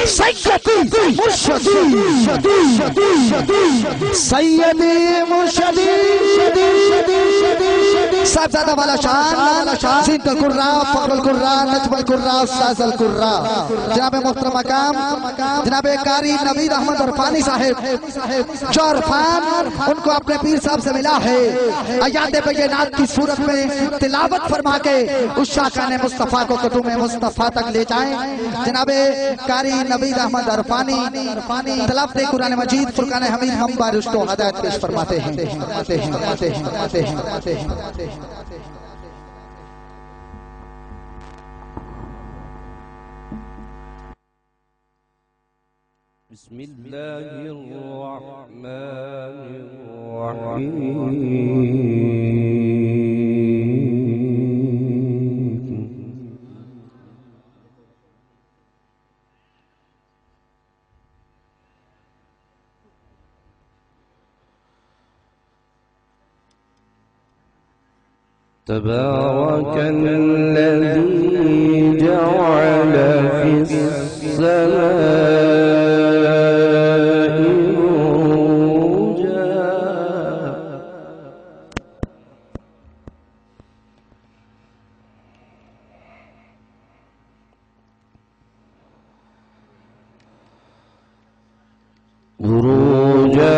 सैयदी मुर्शदी सैयदी मुर्शदी साहबजादा वाला शान सिंध कुर्रा फखरुल कुर्रा नजमुल कुर्रा उस्ताजुल कुर्रा जनाब मोहतरम मकाम जनाब कारी नवीद अहमद अरफानी साहब जो अरफान उनको अपने पीर साहब से मिला है अयाद बैनात की सूरत में तिलावत फरमा के उस शाखान मुस्तफ़ा को कुतुब मुस्तफ़ा तक ले जाएं। जनाब कारी नवीद अहमद अरफानी तलावत कुरान मजीद फुरकान हमीद हम बारिश को हदायत पेश फरमाते हैं। تبارك الذي جعل في السماء بروجا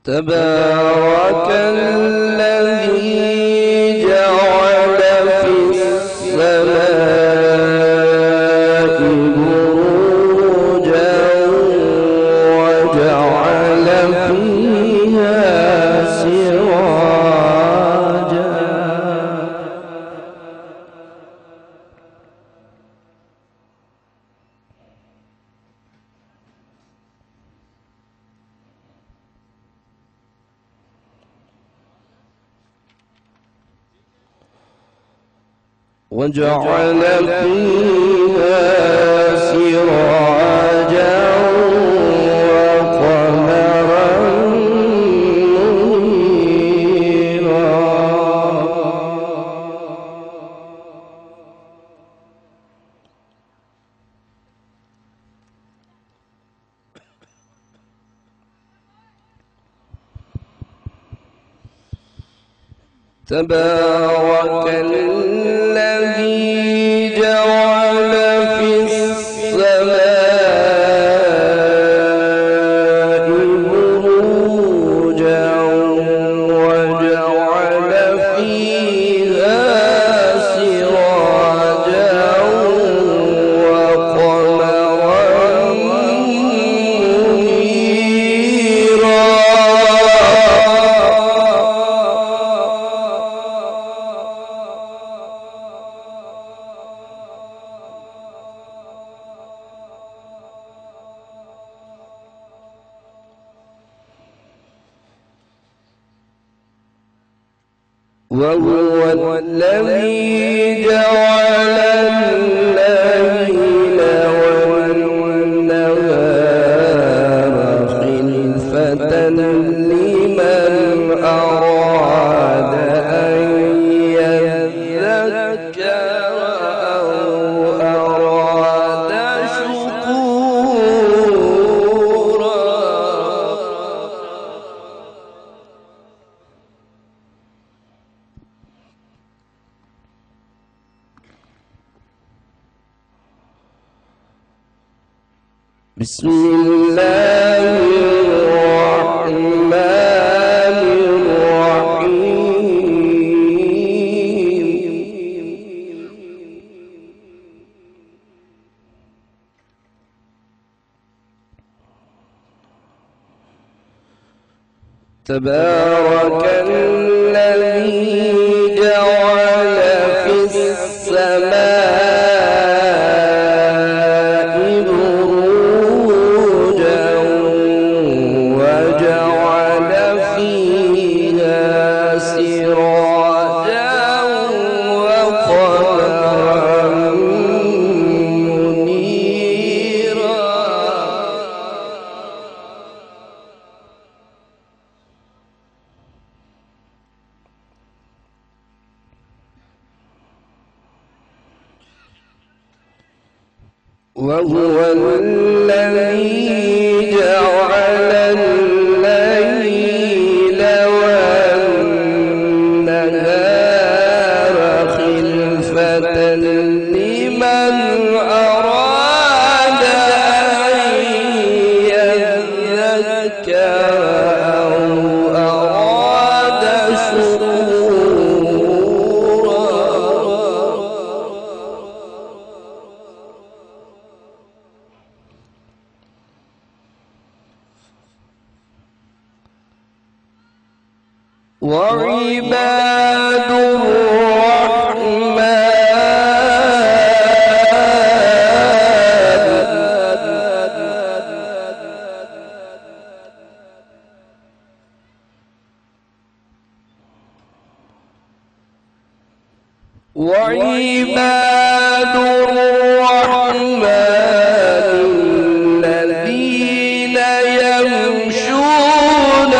تبارك الذي جعل في السماء بروجا وجعل فيها سراجا وجعل فيها سراجا وقمرا منيرا تبارك الذي جعل في السماء بروجا وجعل فيها سراجا وقمرا منيرا وهو الذي جعل الليل والنهار خلفة لمن أراد أن يذكر أو أراد شكورا بسم الله الرحمن الرحيم تبارك الذي جعل في السماء بروجا وجعل وهو الذي جعل الليل والنهار خلفة لمن أراد أن يذكر أو أراد شكورا. وعباد الرحمن الذين يمشون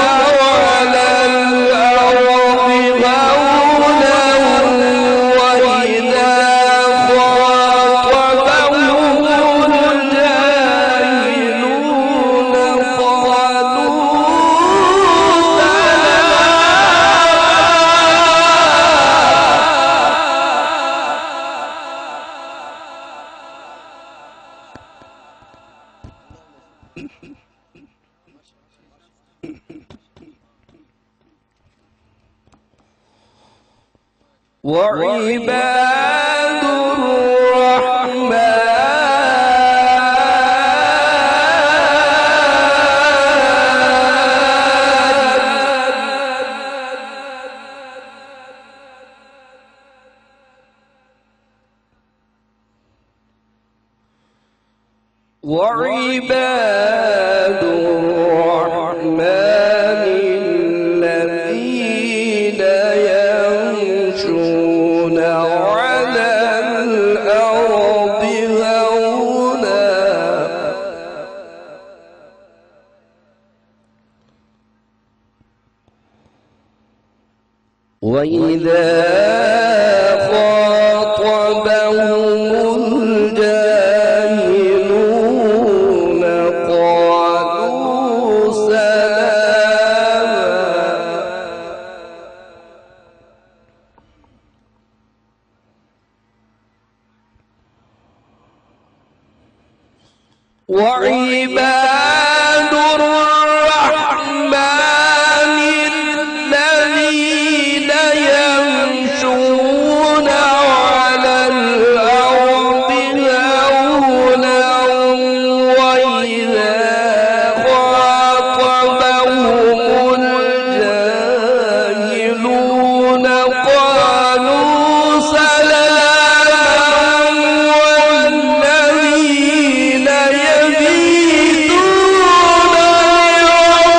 على الأرض هونا وإذا خاطبهم الجاهلون قالوا وعباد الرحمن الذين يمشون على الأرض هونا وإذا خاطبهم الجاهلون قالوا سلاما. وعباد الرحمن الذين يمشون على الأرض هونا وإذا خاطبهم الجاهلون قالوا سلاما. والذين يبيتون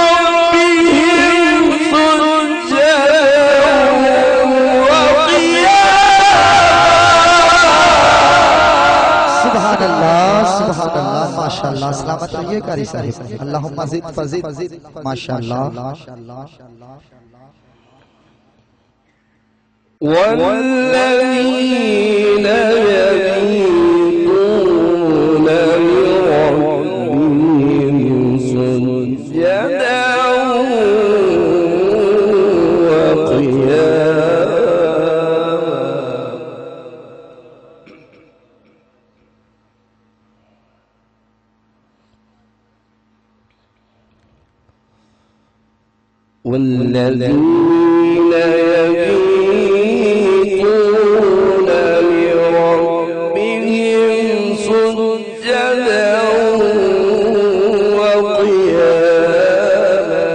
لربهم سجدا وقياما. سبحان الله سبحان الله ما شاء الله. سلامت رہیے قاری صاحب. اللهم زد فزد ما شاء الله. والذين يبيتون لربهم سجدا وقياما. والذين يبيتون لربهم سجدا وقياما.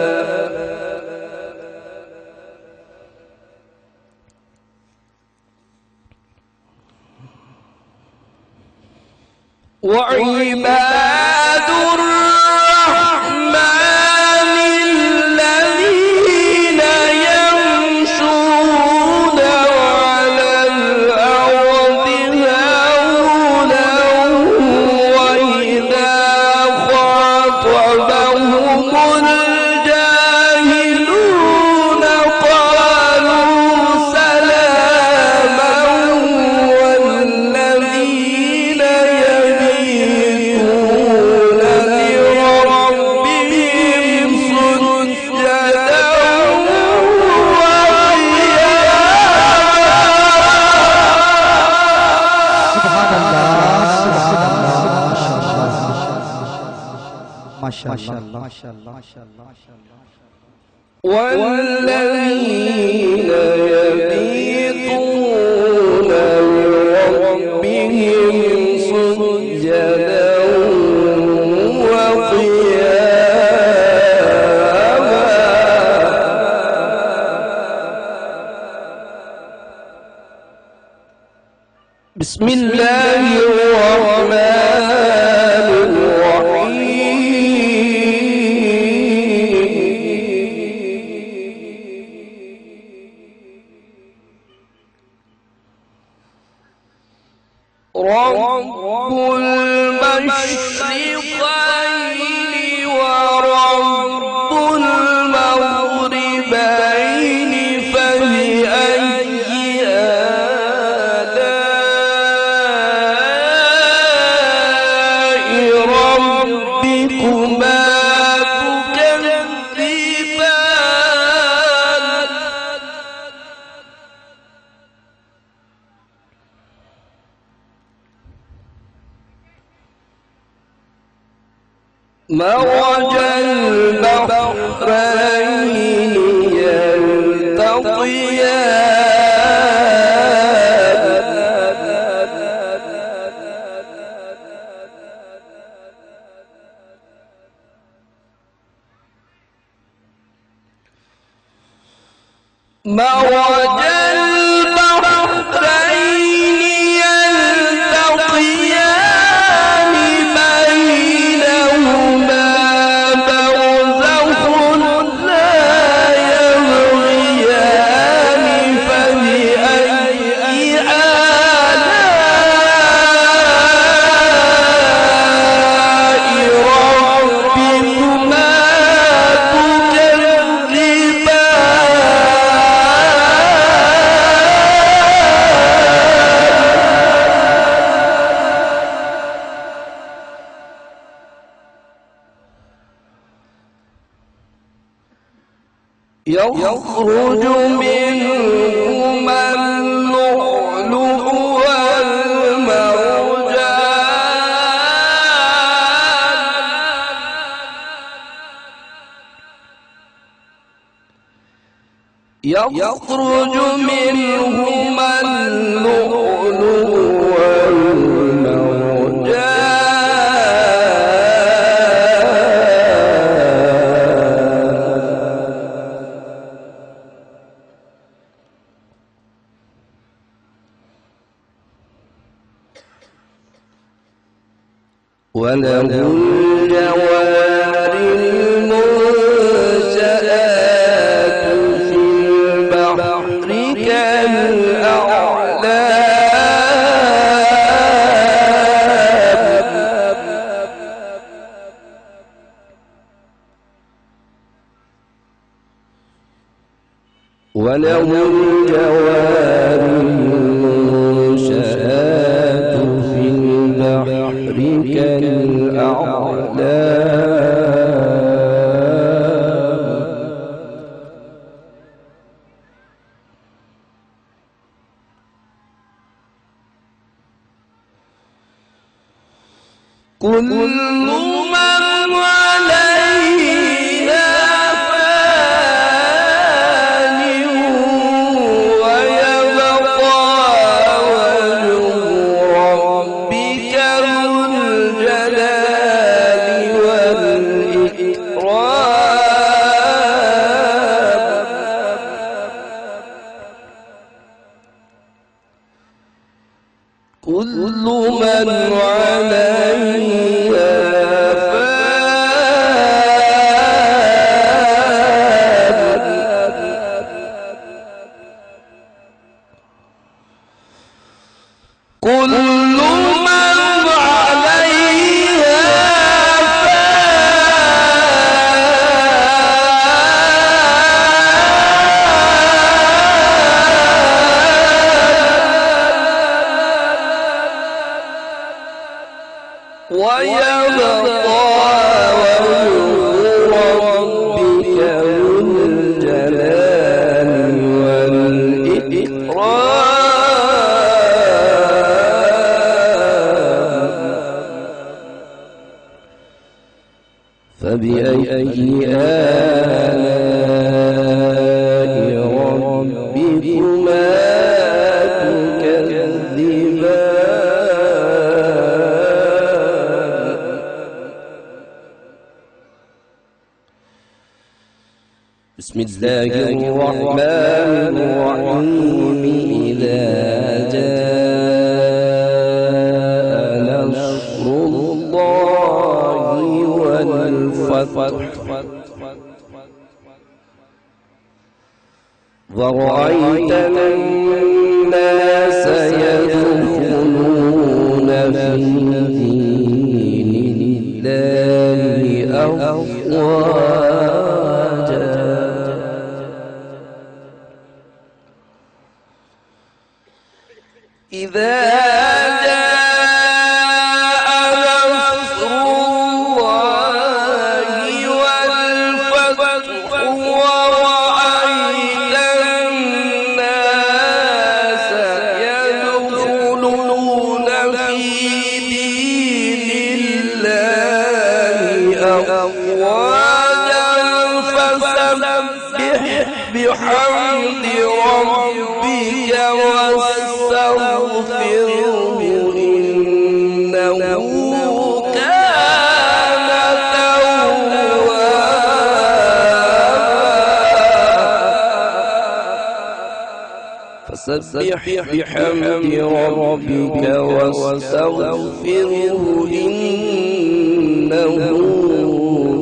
وعباد الرحمن الذين يمشون والذين يبيتون لربهم سجدا وقياما بسم الله الرحمن رب المشرقين ورب المغربين فبأي آلاء ربكما تكذبان مرج البحرين يلتقيان مرج البحرين يلتقيان بينهما برزخ لا يبغيان فبأي آلاء ربكما يخرج منهما اللؤلؤ والمرجان يخرج منهما اللؤلؤ والمرجان وله الجوار المنشآت في البحر كالأعلام وله الجوار المنشآت في البحر كالأعلام كل من عليها فان ويبقى وجه ربك ذو الجلال والإكرام كل من عليها فبأي آلاء ربكما تكذبان بسم الله الرحمن الرحيم إذا جاء نصر الله والفتح ورأيت الناس يدخلون في دين الله أفواجا إذا بحمد ربك واستغفره إنه كان توابا فسبح بحمد ربك واستغفره إنه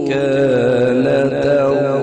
كان توابا.